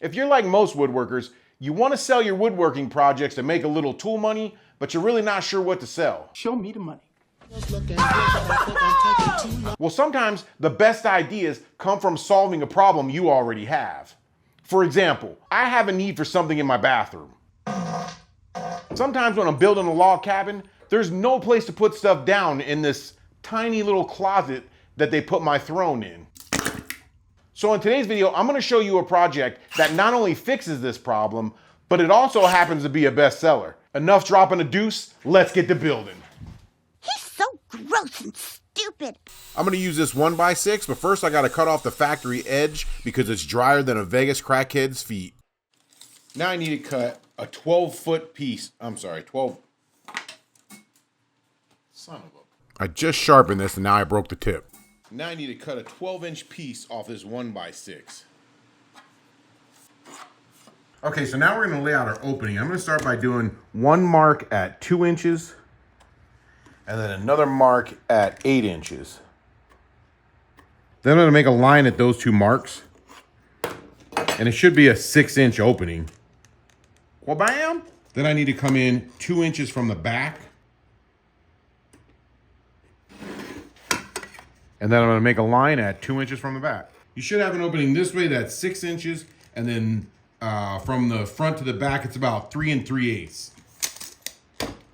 If you're like most woodworkers, you want to sell your woodworking projects to make a little tool money, but you're really not sure what to sell. Show me the money. Well, sometimes the best ideas come from solving a problem you already have. For example, I have a need for something in my bathroom. Sometimes when I'm building a log cabin, there's no place to put stuff down in this tiny little closet that they put my throne in. So in today's video, I'm gonna show you a project that not only fixes this problem, but it also happens to be a bestseller. Enough dropping a deuce, let's get to building. He's so gross and stupid. I'm gonna use this 1x6, but first I gotta cut off the factory edge because it's drier than a Vegas crackhead's feet. Now I need to cut a 12-foot piece. I'm sorry, 12. Son of a. I just sharpened this and now I broke the tip. Now I need to cut a 12-inch piece off this 1x6. Okay, so now we're gonna lay out our opening. I'm gonna start by doing one mark at 2 inches and then another mark at 8 inches. Then I'm gonna make a line at those two marks. And it should be a 6-inch opening. Well, bam! Then I need to come in 2 inches from the back. And then I'm gonna make a line at 2 inches from the back. You should have an opening this way that's 6 inches, and then from the front to the back, it's about 3 3/8.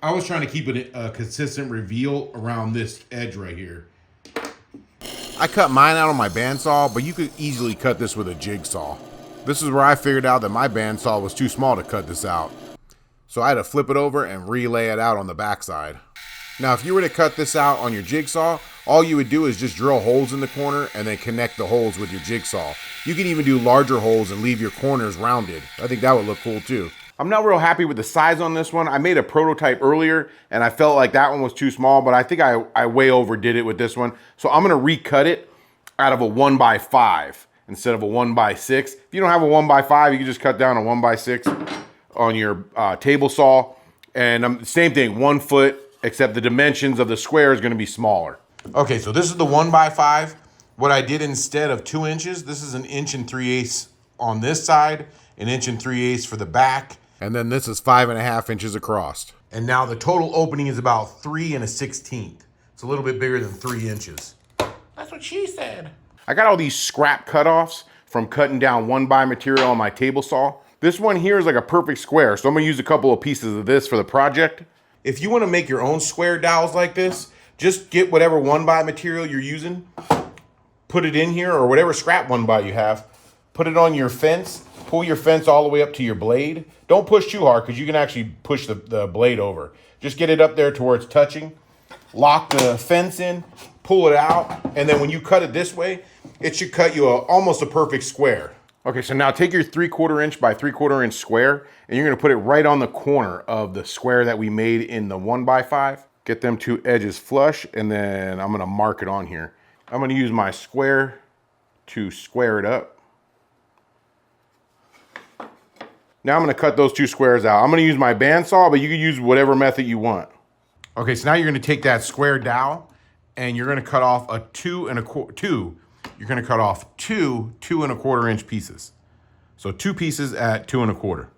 I was trying to keep it a consistent reveal around this edge right here. I cut mine out on my bandsaw, but you could easily cut this with a jigsaw. This is where I figured out that my bandsaw was too small to cut this out. So I had to flip it over and relay it out on the backside. Now, if you were to cut this out on your jigsaw, all you would do is just drill holes in the corner and then connect the holes with your jigsaw. You can even do larger holes and leave your corners rounded. I think that would look cool too. I'm not real happy with the size on this one. I made a prototype earlier and I felt like that one was too small, but I think I way overdid it with this one. So I'm gonna recut it out of a 1x5 instead of a 1x6. If you don't have a 1x5, you can just cut down a 1x6 on your table saw. And same thing, 1 foot, except the dimensions of the square is gonna be smaller. Okay, so this is the 1x5. What I did instead of 2 inches, this is 1 3/8 on this side, 1 3/8 for the back, and then this is 5.5 inches across. And now the total opening is about 3 1/16. It's a little bit bigger than 3 inches. That's what she said. I got all these scrap cutoffs from cutting down 1x material on my table saw. This one here is like a perfect square, so I'm gonna use a couple of pieces of this for the project. If you wanna make your own square dowels like this, just get whatever 1x material you're using, put it in here, or whatever scrap 1x you have, put it on your fence, pull your fence all the way up to your blade. Don't push too hard because you can actually push the blade over. Just get it up there to where it's touching, lock the fence in, pull it out, and then when you cut it this way, it should cut you almost a perfect square. Okay, so now take your 3/4 inch by 3/4 inch square, and you're gonna put it right on the corner of the square that we made in the 1x5. Get them two edges flush, and then I'm gonna mark it on here. I'm gonna use my square to square it up. Now I'm gonna cut those two squares out. I'm gonna use my bandsaw, but you can use whatever method you want. Okay, so now you're gonna take that square dowel, and you're gonna cut off a 2 2.25 inch pieces. So 2 pieces at 2 1/4.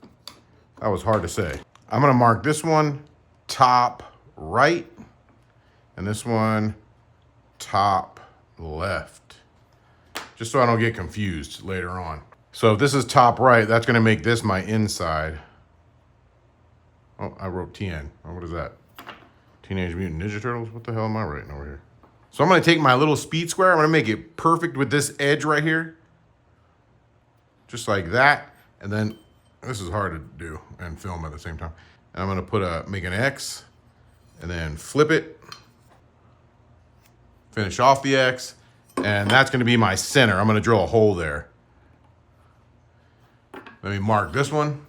That was hard to say. I'm gonna mark this one top right, and this one top left, just so I don't get confused later on. So if this is top right, that's gonna make this my inside. Oh, I wrote TN. Oh, what is that? Teenage Mutant Ninja Turtles? What the hell am I writing over here? So I'm gonna take my little speed square, I'm gonna make it perfect with this edge right here. Just like that. And then, this is hard to do and film at the same time. And I'm gonna make an X, and then flip it, finish off the X, and that's gonna be my center. I'm gonna drill a hole there. Let me mark this one.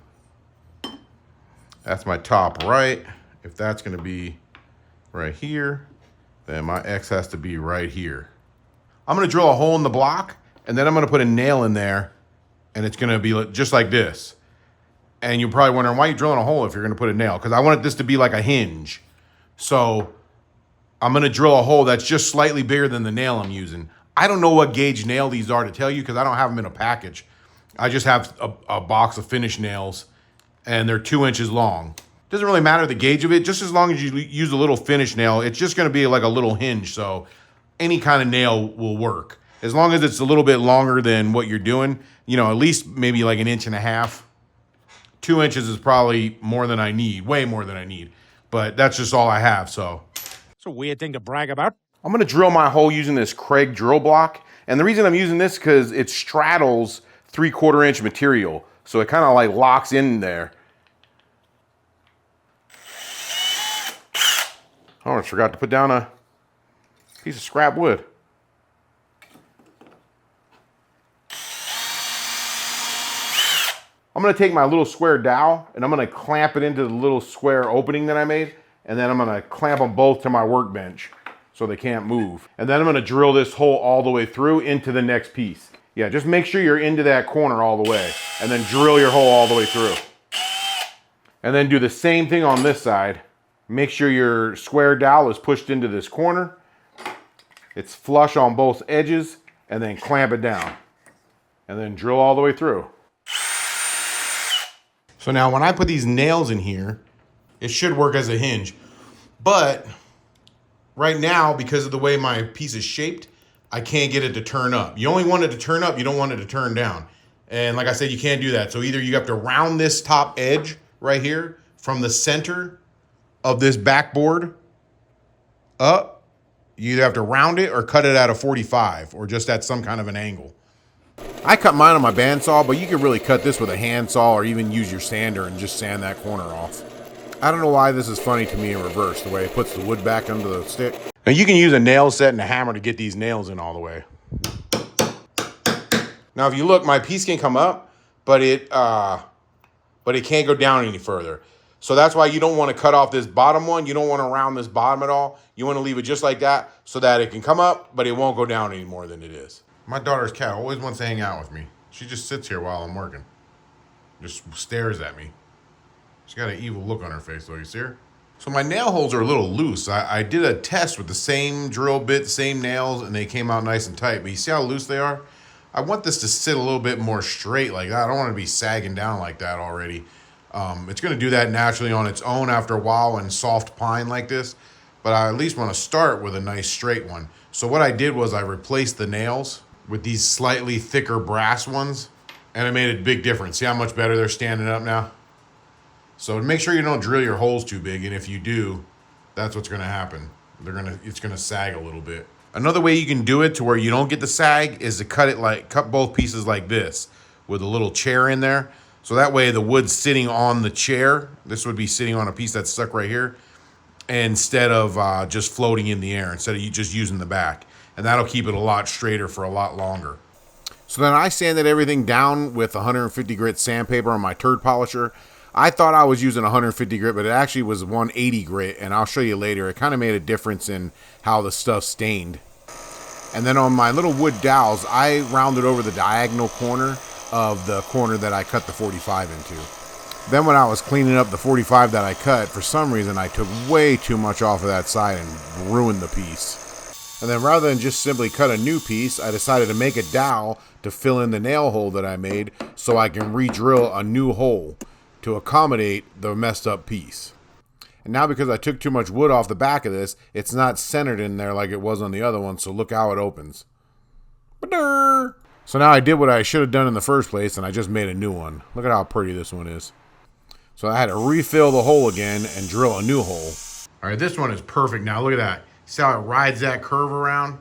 That's my top right. If that's gonna be right here, then my X has to be right here. I'm gonna drill a hole in the block, and then I'm gonna put a nail in there, and it's gonna be just like this. And you're probably wondering, why are you drilling a hole if you're gonna put a nail? Because I wanted this to be like a hinge. So I'm gonna drill a hole that's just slightly bigger than the nail I'm using. I don't know what gauge nail these are to tell you because I don't have them in a package. I just have a box of finish nails, and they're 2 inches long. Doesn't really matter the gauge of it, just as long as you use a little finish nail. It's just gonna be like a little hinge, so any kind of nail will work. As long as it's a little bit longer than what you're doing, you know, at least maybe like 1.5 inches. 2 inches is probably more than I need, way more than I need. But that's just all I have, so. It's a weird thing to brag about. I'm gonna drill my hole using this Craig drill block. And the reason I'm using this is because it straddles 3/4 inch material. So it kind of like locks in there. Oh, I forgot to put down a piece of scrap wood. I'm gonna take my little square dowel and I'm gonna clamp it into the little square opening that I made. And then I'm gonna clamp them both to my workbench so they can't move. And then I'm gonna drill this hole all the way through into the next piece. Yeah, just make sure you're into that corner all the way and then drill your hole all the way through. And then do the same thing on this side. Make sure your square dowel is pushed into this corner. It's flush on both edges and then clamp it down. And then drill all the way through. So now when I put these nails in here, it should work as a hinge. But right now, because of the way my piece is shaped, I can't get it to turn up. You only want it to turn up, you don't want it to turn down. And like I said, you can't do that. So either you have to round this top edge right here from the center of this backboard up. You either have to round it or cut it at a 45 or just at some kind of an angle. I cut mine on my bandsaw, but you can really cut this with a handsaw or even use your sander and just sand that corner off. I don't know why this is funny to me in reverse, the way it puts the wood back under the stick. Now you can use a nail set and a hammer to get these nails in all the way. Now if you look, my piece can come up, but it can't go down any further. So that's why you don't want to cut off this bottom one. You don't want to round this bottom at all. You want to leave it just like that so that it can come up, but it won't go down any more than it is. My daughter's cat always wants to hang out with me. She just sits here while I'm working. Just stares at me. She's got an evil look on her face, though. You see her? So my nail holes are a little loose. I did a test with the same drill bit, same nails, and they came out nice and tight. But you see how loose they are? I want this to sit a little bit more straight like that. I don't want it to be sagging down like that already. It's going to do that naturally on its own after a while in soft pine like this. But I at least want to start with a nice straight one. So what I did was I replaced the nails with these slightly thicker brass ones. And it made a big difference. See how much better they're standing up now? So make sure you don't drill your holes too big, and if you do, that's what's gonna happen. It's gonna sag a little bit. Another way you can do it to where you don't get the sag is to cut both pieces like this with a little chair in there. So that way the wood's sitting on the chair. This would be sitting on a piece that's stuck right here instead of just floating in the air, instead of you just using the back. And that'll keep it a lot straighter for a lot longer. So then I sanded everything down with 150 grit sandpaper on my turd polisher. I thought I was using 150 grit, but it actually was 180 grit, and I'll show you later. It kind of made a difference in how the stuff stained. And then on my little wood dowels, I rounded over the diagonal corner of the corner that I cut the 45 into. Then when I was cleaning up the 45 that I cut, for some reason I took way too much off of that side and ruined the piece. And then rather than just simply cut a new piece, I decided to make a dowel to fill in the nail hole that I made so I can re-drill a new hole to accommodate the messed up piece. And now because I took too much wood off the back of this, it's not centered in there like it was on the other one, so look how it opens. Ba-dur! So now I did what I should have done in the first place, and I just made a new one. Look at how pretty this one is. So I had to refill the hole again and drill a new hole. All right, this one is perfect now. Look at that. See how it rides that curve around?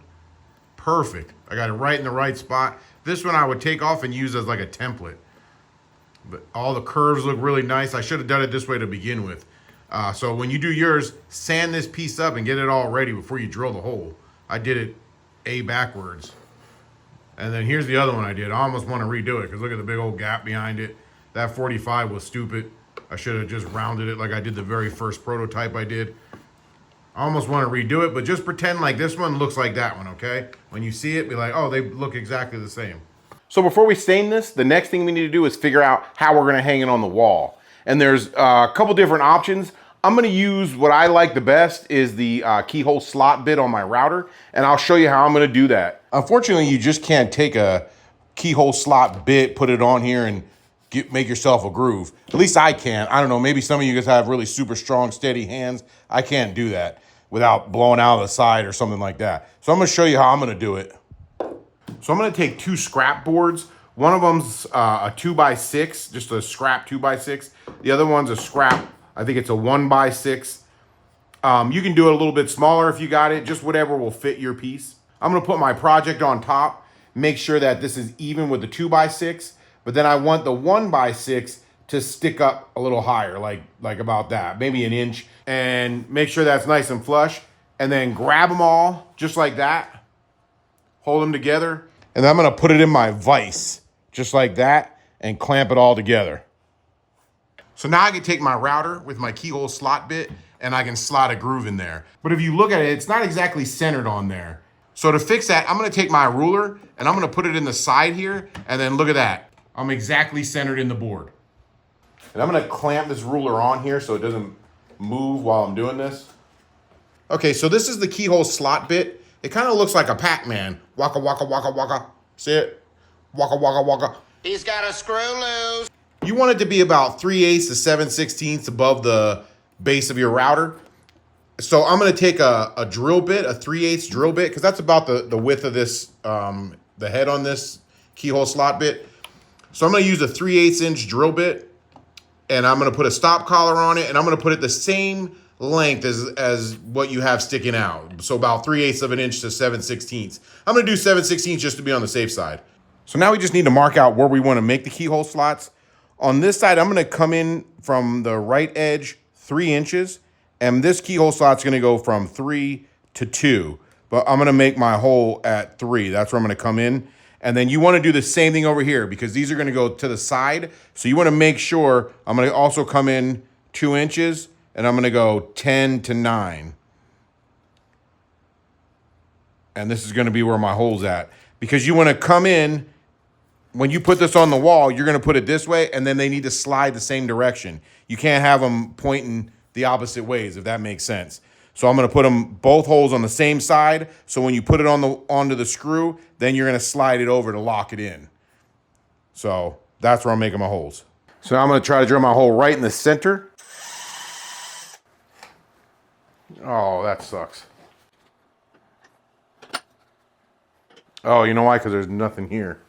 Perfect. I got it right in the right spot. This one I would take off and use as like a template. But all the curves look really nice. I should have done it this way to begin with. So when you do yours, sand this piece up and get it all ready before you drill the hole. I did it backwards. And then here's the other one I did. I almost want to redo it because look at the big old gap behind it. That 45 was stupid. I should have just rounded it like I did the very first prototype I did. I almost want to redo it, but just pretend like this one looks like that one, okay? When you see it, be like, oh, they look exactly the same. So before we stain this, the next thing we need to do is figure out how we're gonna hang it on the wall. And there's a couple different options. I'm gonna use what I like the best is the keyhole slot bit on my router, and I'll show you how I'm gonna do that. Unfortunately, you just can't take a keyhole slot bit, put it on here, and make yourself a groove. At least I can. I don't know, maybe some of you guys have really super strong, steady hands. I can't do that without blowing out of the side or something like that. So I'm gonna show you how I'm gonna do it. So I'm gonna take 2 scrap boards. One of them's a 2x6, just a scrap 2x6. The other one's a scrap, I think it's a 1x6. You can do it a little bit smaller if you got it, just whatever will fit your piece. I'm gonna put my project on top, make sure that this is even with the 2x6, but then I want the 1x6 to stick up a little higher, like about that, maybe an inch, and make sure that's nice and flush, and then grab them all just like that, hold them together, and then I'm gonna put it in my vise, just like that, and clamp it all together. So now I can take my router with my keyhole slot bit and I can slot a groove in there. But if you look at it, it's not exactly centered on there. So to fix that, I'm gonna take my ruler and I'm gonna put it in the side here, and then look at that. I'm exactly centered in the board. And I'm gonna clamp this ruler on here so it doesn't move while I'm doing this. Okay, so this is the keyhole slot bit. It kind of looks like a Pac-Man. Waka, waka, waka, waka. See it? Waka, waka, waka. He's got a screw loose. You want it to be about 3/8 to 7/16 above the base of your router. So I'm gonna take a drill bit, a 3/8 drill bit, because that's about the width of this, the head on this keyhole slot bit. So I'm gonna use a 3/8 inch drill bit, and I'm gonna put a stop collar on it, and I'm gonna put it the same length as what you have sticking out. So about 3/8 of an inch to 7/16. I'm gonna do 7/16 just to be on the safe side. So now we just need to mark out where we wanna make the keyhole slots. On this side, I'm gonna come in from the right edge 3 inches, and this keyhole slot's gonna go from 3 to 2, but I'm gonna make my hole at 3. That's where I'm gonna come in. And then you wanna do the same thing over here because these are gonna go to the side. So you wanna make sure, I'm gonna also come in 2 inches and I'm gonna go 10 to 9. And this is gonna be where my hole's at. Because you wanna come in, when you put this on the wall, you're gonna put it this way, and then they need to slide the same direction. You can't have them pointing the opposite ways, if that makes sense. So I'm gonna put them both holes on the same side, so when you put it onto the screw, then you're gonna slide it over to lock it in. So that's where I'm making my holes. So now I'm gonna try to drill my hole right in the center. Oh, that sucks. Oh, you know why? Because there's nothing here.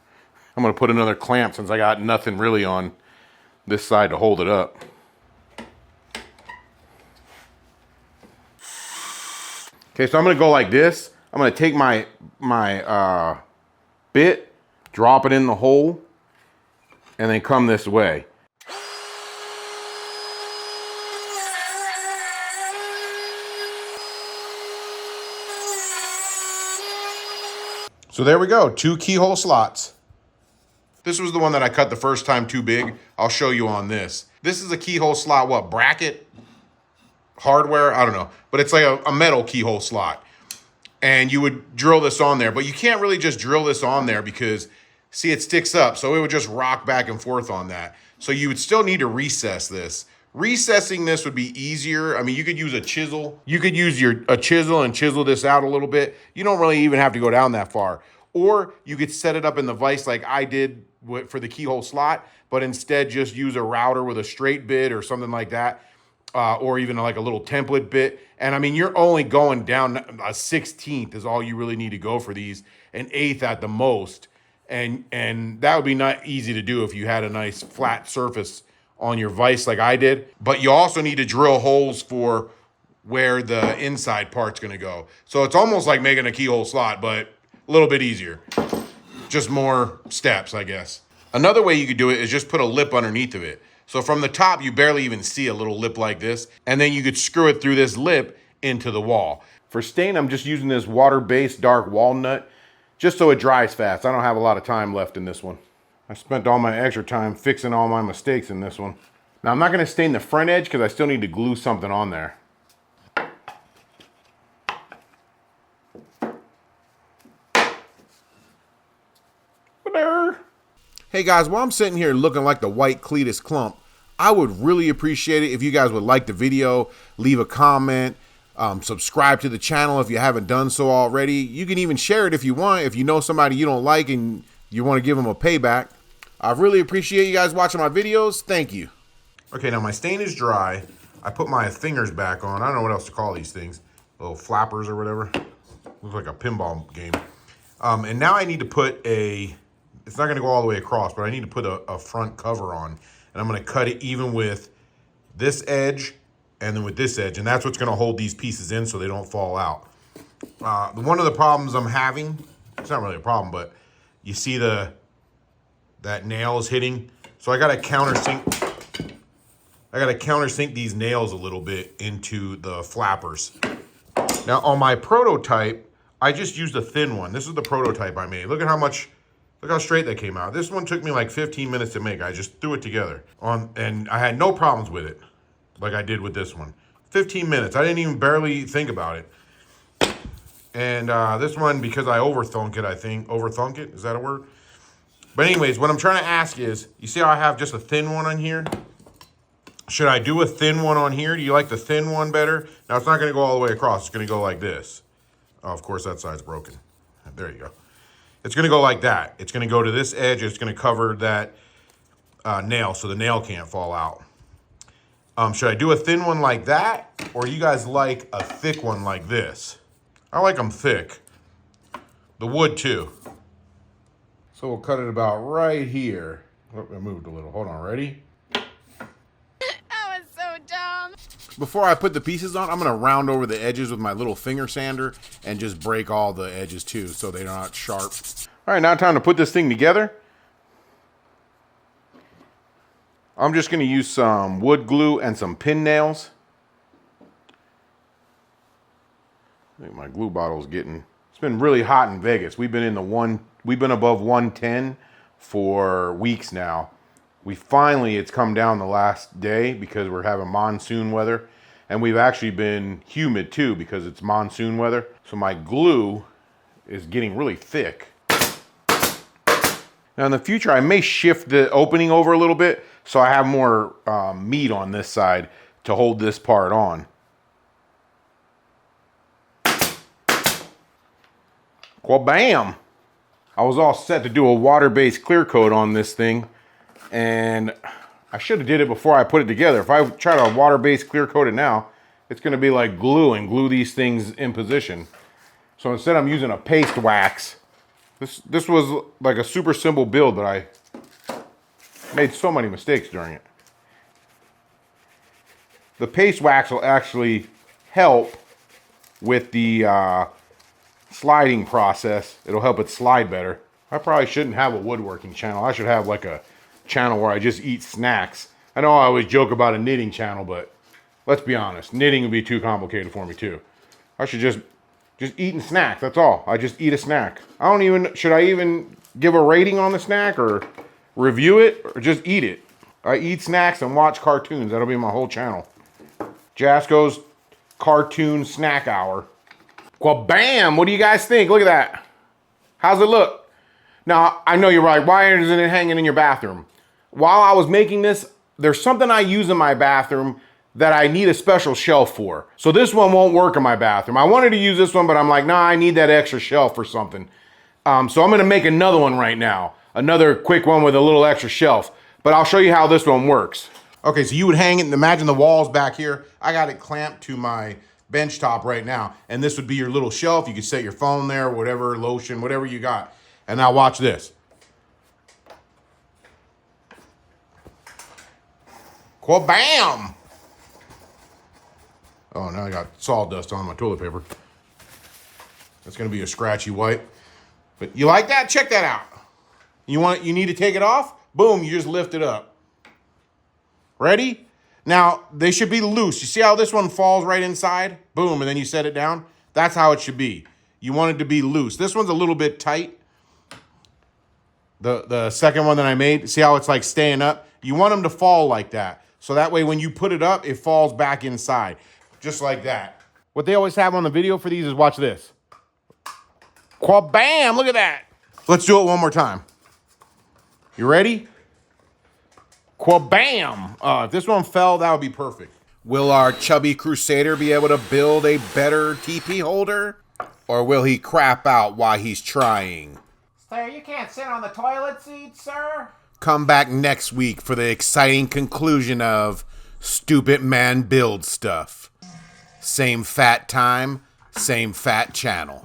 I'm gonna put another clamp since I got nothing really on this side to hold it up. Okay, so I'm gonna go like this. I'm gonna take my bit, drop it in the hole, and then come this way. So there we go, 2 keyhole slots. This was the one that I cut the first time too big. I'll show you on this. This is a keyhole slot, what, bracket? Hardware? I don't know. But it's like a metal keyhole slot. And you would drill this on there. But you can't really just drill this on there because, see, it sticks up. So it would just rock back and forth on that. So you would still need to recess this. Recessing this would be easier. I mean, you could use a chisel. You could use a chisel and chisel this out a little bit. You don't really even have to go down that far. Or you could set it up in the vise like I did for the keyhole slot, but instead just use a router with a straight bit or something like that, or even like a little template bit. And I mean, you're only going down a 16th is all you really need to go for these, an 1/8 at the most. And that would be not easy to do if you had a nice flat surface on your vise like I did. But you also need to drill holes for where the inside part's gonna go. So it's almost like making a keyhole slot, but a little bit easier. Just more steps, I guess. Another way you could do it is just put a lip underneath of it. So from the top, you barely even see a little lip like this, and then you could screw it through this lip into the wall. For stain, I'm just using this water-based dark walnut, just so it dries fast. I don't have a lot of time left in this one. I spent all my extra time fixing all my mistakes in this one. Now I'm not gonna stain the front edge because I still need to glue something on there. Hey guys, while I'm sitting here looking like the white Cletus clump, I would really appreciate it if you guys would like the video, leave a comment, subscribe to the channel if you haven't done so already. You can even share it if you want. If you know somebody you don't like and you want to give them a payback. I really appreciate you guys watching my videos. Thank you. Okay, now my stain is dry. I put my fingers back on. I don't know what else to call these things. Little flappers or whatever. Looks like a pinball game. And now I need to put it's not gonna go all the way across, but I need to put a front cover on. And I'm gonna cut it even with this edge and then with this edge. And that's what's gonna hold these pieces in so they don't fall out. One of the problems I'm having, it's not really a problem, but you see that nail is hitting. So I gotta countersink these nails a little bit into the flappers. Now on my prototype, I just used a thin one. This is the prototype I made. Look how straight that came out. This one took me like 15 minutes to make. I just threw it together and I had no problems with it like I did with this one. 15 minutes, I didn't even barely think about it. And this one, because I overthunk it, I think. Overthunk it, is that a word? But anyways, what I'm trying to ask is, you see how I have just a thin one on here? Should I do a thin one on here? Do you like the thin one better? Now, it's not going to go all the way across. It's going to go like this. Oh, of course, that side's broken. There you go. It's going to go like that. It's going to go to this edge. It's going to cover that nail so the nail can't fall out. Should I do a thin one like that? Or you guys like a thick one like this? I like them thick. The wood, too. So we'll cut it about right here. Oh, I moved a little. Hold on, ready? Before I put the pieces on, I'm going to round over the edges with my little finger sander and just break all the edges too so they're not sharp. All right, now time to put this thing together. I'm just going to use some wood glue and some pin nails. I think my glue bottle's it's been really hot in Vegas. We've been above 110 for weeks now. It's come down the last day because we're having monsoon weather. And we've actually been humid too because it's monsoon weather. So my glue is getting really thick. Now in the future, I may shift the opening over a little bit so I have more meat on this side to hold this part on. Well, bam! I was all set to do a water-based clear coat on this thing. And I should have did it before I put it together. If I try to water-based clear coat it now, it's going to be like glue and glue these things in position. So instead I'm using a paste wax. This was like a super simple build, but I made so many mistakes during it. The paste wax will actually help with the sliding process. It'll help it slide better. I probably shouldn't have a woodworking channel. I should have like a channel where I just eat snacks. I know I always joke about a knitting channel, but let's be honest, knitting would be too complicated for me too. I should just eating snacks, that's all. I just eat a snack. Should I even give a rating on the snack or review it or just eat it? I eat snacks and watch cartoons. That'll be my whole channel. Jasco's Cartoon Snack Hour. Well, bam, what do you guys think? Look at that. How's it look? Now, I know you're right. Why isn't it hanging in your bathroom? While I was making this, there's something I use in my bathroom that I need a special shelf for. So this one won't work in my bathroom. I wanted to use this one, but I'm like, nah, I need that extra shelf for something. So I'm gonna make another one right now. Another quick one with a little extra shelf. But I'll show you how this one works. Okay, so you would hang it, and imagine the walls back here. I got it clamped to my bench top right now. And this would be your little shelf. You could set your phone there, whatever, lotion, whatever you got. And now watch this. Well, bam! Oh, now I got sawdust on my toilet paper. That's gonna be a scratchy wipe. But you like that? Check that out. You need to take it off? Boom, you just lift it up. Ready? Now, they should be loose. You see how this one falls right inside? Boom, and then you set it down? That's how it should be. You want it to be loose. This one's a little bit tight. The second one that I made, see how it's like staying up? You want them to fall like that. So that way when you put it up, it falls back inside. Just like that. What they always have on the video for these is watch this. Bam, look at that. Let's do it one more time. You ready? Bam. If this one fell, that would be perfect. Will our chubby crusader be able to build a better TP holder? Or will he crap out while he's trying? Sir, you can't sit on the toilet seat, sir. Come back next week for the exciting conclusion of Stupid Man Build Stuff. Same fat time, same fat channel.